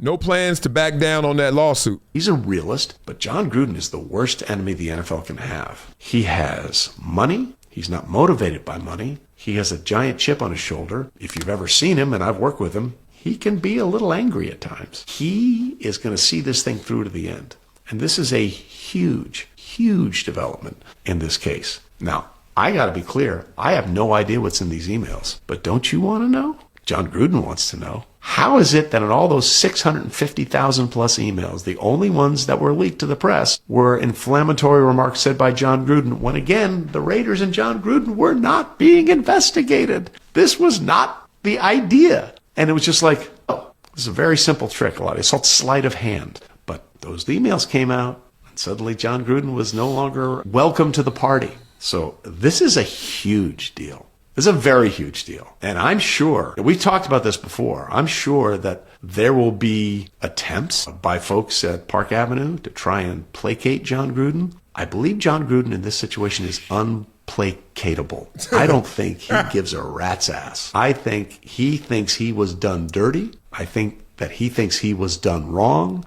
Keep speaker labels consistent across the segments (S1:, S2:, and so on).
S1: No plans to back down on that lawsuit.
S2: He's a realist, but John Gruden is the worst enemy the NFL can have. He has money. He's not motivated by money. He has a giant chip on his shoulder. If you've ever seen him, and I've worked with him, he can be a little angry at times. He is going to see this thing through to the end. And this is a huge, huge development in this case. Now, I got to be clear. I have no idea what's in these emails. But don't you want to know? John Gruden wants to know. How is it that in all those 650,000 plus emails, the only ones that were leaked to the press were inflammatory remarks said by John Gruden, when again, the Raiders and John Gruden were not being investigated? This was not the idea. And it was just like, oh, this is a very simple trick. It's called sleight of hand. But those emails came out, and suddenly John Gruden was no longer welcome to the party. So this is a huge deal. This is a very huge deal. And I'm sure, we've talked about this before, I'm sure that there will be attempts by folks at Park Avenue to try and placate John Gruden. I believe John Gruden in this situation is unplacatable. I don't think he gives a rat's ass. I think he thinks he was done dirty. I think that he thinks he was done wrong.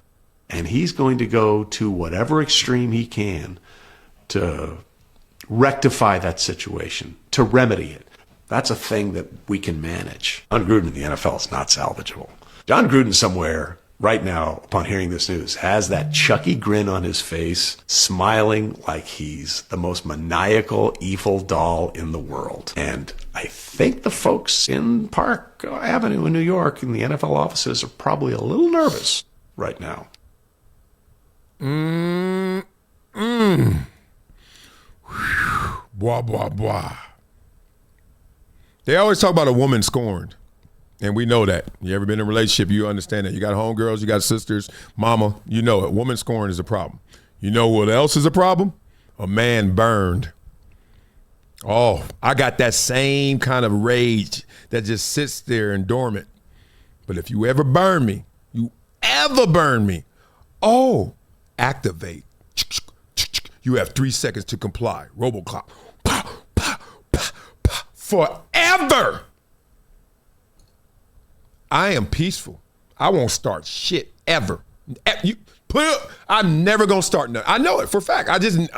S2: And he's going to go to whatever extreme he can to rectify that situation, to remedy it. That's a thing that we can manage. John Gruden in the NFL is not salvageable. John Gruden somewhere right now, upon hearing this news, has that Chucky grin on his face, smiling like he's the most maniacal, evil doll in the world. And I think the folks in Park Avenue in New York in the NFL offices are probably a little nervous right now.
S1: Blah, blah, blah. They always talk about a woman scorned, and we know that. You ever been in a relationship, you understand that. You got homegirls, you got sisters, mama, you know it. Woman scorned is a problem. You know what else is a problem? A man burned. Oh, I got that same kind of rage that just sits there and dormant. But if you ever burn me, oh, activate. You have 3 seconds to comply. Robocop. Forever. I am peaceful. I won't start shit ever. I'm never gonna start nothing. I know it for a fact.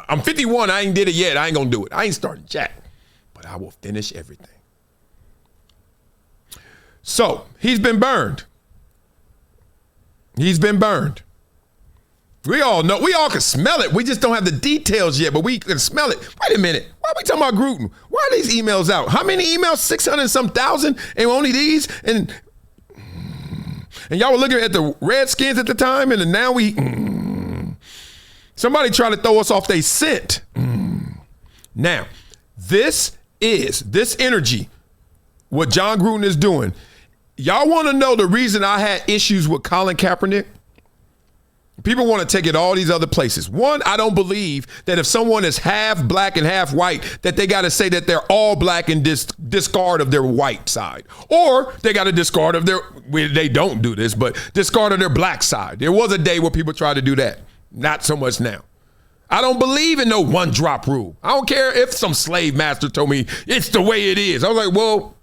S1: I'm 51. I ain't did it yet. I ain't gonna do it. I ain't starting jack. But I will finish everything. So he's been burned. We all know, we all can smell it. We just don't have the details yet, but we can smell it. Wait a minute. Why are we talking about Gruden? Why are these emails out? How many emails? 600 and some thousand? And only these? And y'all were looking at the Redskins at the time, and now somebody tried to throw us off they scent. Now, this energy, what John Gruden is doing. Y'all want to know the reason I had issues with Colin Kaepernick? People want to take it all these other places. One, I don't believe that if someone is half black and half white, that they got to say that they're all black and discard of their white side. Or they got to discard of they don't do this, but discard of their black side. There was a day where people tried to do that. Not so much now. I don't believe in no one drop rule. I don't care if some slave master told me it's the way it is. I was like, well,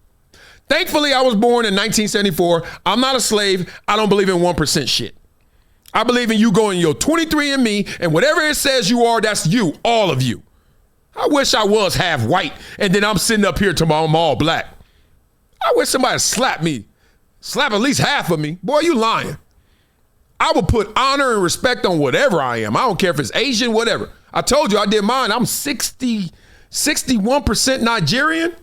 S1: thankfully I was born in 1974. I'm not a slave. I don't believe in 1% shit. I believe in you going your 23andMe, and whatever it says you are, that's you, all of you. I wish I was half white, and then I'm sitting up here tomorrow, I'm all black. I wish somebody slapped me, slap at least half of me. Boy, you lying. I will put honor and respect on whatever I am. I don't care if it's Asian, whatever. I told you I did mine. I'm 61% Nigerian.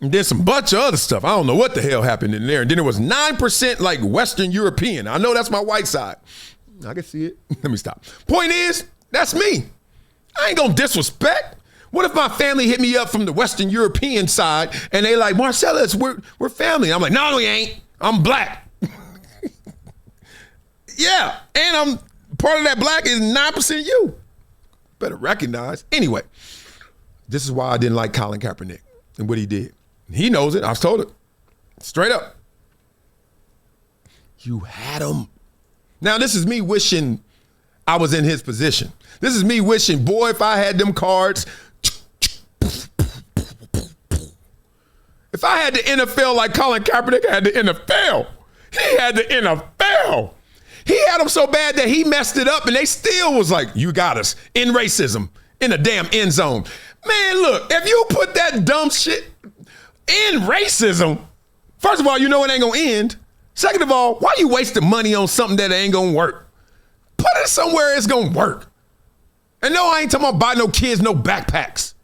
S1: And then some bunch of other stuff. I don't know what the hell happened in there. And then it was 9% like Western European. I know that's my white side. I can see it. Let me stop. Point is, that's me. I ain't gonna disrespect. What if my family hit me up from the Western European side and they like, Marcellus, we're family. I'm like, no, we ain't. I'm black. Yeah, and I'm part of that black is 9% you. Better recognize. Anyway, this is why I didn't like Colin Kaepernick and what he did. He knows it. I've told it. Straight up. You had him. Now, this is me wishing I was in his position. This is me wishing, boy, if I had them cards. If I had the NFL like Colin Kaepernick, I had the NFL. He had the NFL. He had them so bad that he messed it up, and they still was like, you got us in racism in the damn end zone. Man, look, if you put that dumb shit in racism, first of all, you know it ain't gonna end. Second of all, why you wasting money on something that ain't gonna work? Put it somewhere it's gonna work. And no, I ain't talking about buy no kids no backpacks.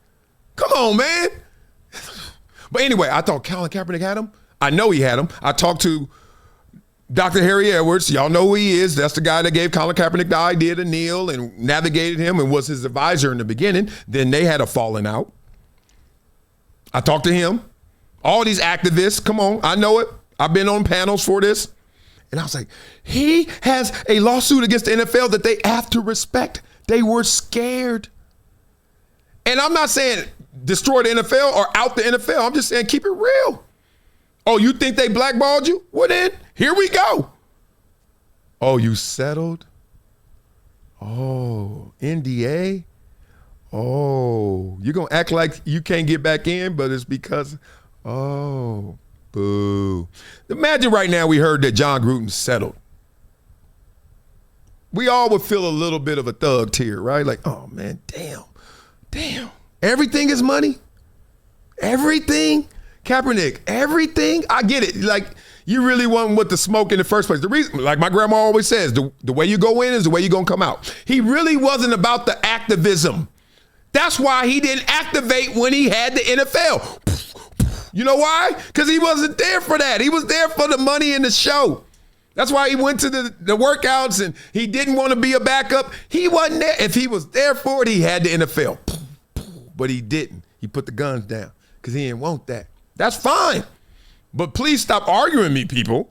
S1: Come on, man. But anyway, I thought Colin Kaepernick had him. I know he had him. I talked to Dr. Harry Edwards. Y'all know who he is. That's the guy that gave Colin Kaepernick the idea to kneel and navigated him and was his advisor in the beginning. Then they had a falling out. I talked to him. All these activists, come on, I know it. I've been on panels for this. And I was like, he has a lawsuit against the NFL that they have to respect. They were scared. And I'm not saying destroy the NFL or out the NFL. I'm just saying keep it real. Oh, you think they blackballed you? Well then, here we go. Oh, you settled? Oh, NDA? Oh, you're going to act like you can't get back in, but it's because, oh, boo. Imagine right now we heard that John Gruden settled. We all would feel a little bit of a thug tear, right? Like, oh man, damn. Everything is money. Everything. Kaepernick, everything. I get it. Like, you really wasn't with the smoke in the first place. The reason, like my grandma always says, the way you go in is the way you're going to come out. He really wasn't about the activism. That's why he didn't activate when he had the NFL. You know why? Because he wasn't there for that. He was there for the money in the show. That's why he went to the workouts and he didn't want to be a backup. He wasn't there. If he was there for it, he had the NFL. But he didn't. He put the guns down because he didn't want that. That's fine. But please stop arguing me, people.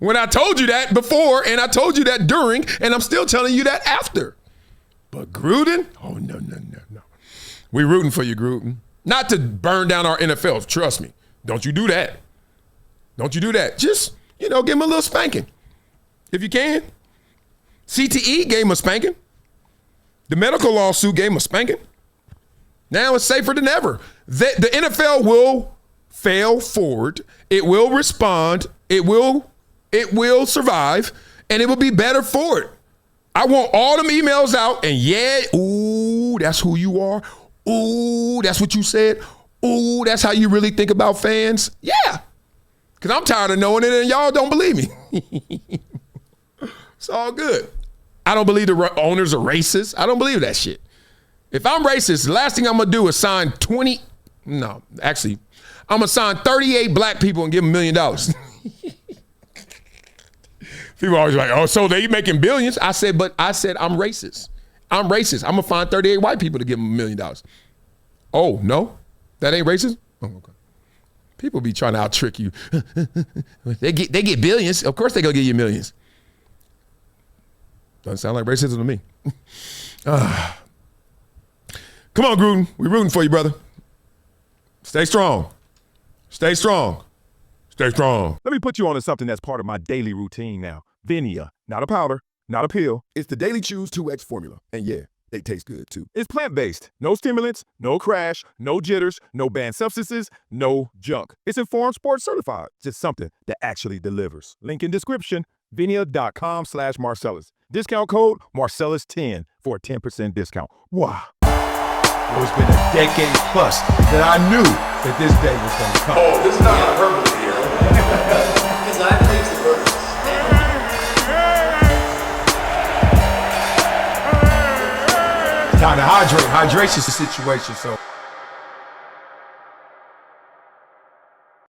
S1: When I told you that before and I told you that during and I'm still telling you that after. But Gruden? Oh, no. We rooting for you, Gruden. Not to burn down our NFL. Trust me. Don't you do that. Don't you do that. Just, give him a little spanking. If you can. CTE gave him a spanking. The medical lawsuit gave him a spanking. Now it's safer than ever. The NFL will fail forward. It will respond. It will survive. And it will be better for it. I want all them emails out and ooh, that's who you are. Ooh, that's what you said. Ooh, that's how you really think about fans. Yeah. Because I'm tired of knowing it and y'all don't believe me. It's all good. I don't believe the owners are racist. I don't believe that shit. If I'm racist, the last thing I'm going to do is sign I'm going to sign 38 black people and give them $1 million. People are always like, oh, so they making billions. I said I'm racist. I'm racist. I'm going to find 38 white people to give them $1 million. Oh, no? That ain't racist? Oh, okay. People be trying to out-trick you. They get billions. Of course they going to give you millions. Doesn't sound like racism to me. Come on, Gruden. We're rooting for you, brother. Stay strong. Stay strong. Stay strong.
S3: Let me put you on to something that's part of my daily routine now. Vinia, not a powder, not a pill.
S4: It's the Daily Chews 2X formula. And yeah, they taste good too.
S3: It's plant-based. No stimulants, no crash, no jitters, no banned substances, no junk. It's Informed Sports certified. Just something that actually delivers. Link in description, vinia.com/Marcellus. Discount code Marcellus10 for a 10% discount. Wow.
S5: It's been a decade plus that I knew that this day was going to come.
S2: Oh, this is not hyperbole here.
S6: Because I believe the verse.
S5: Time to hydrate. Hydration's the situation, so.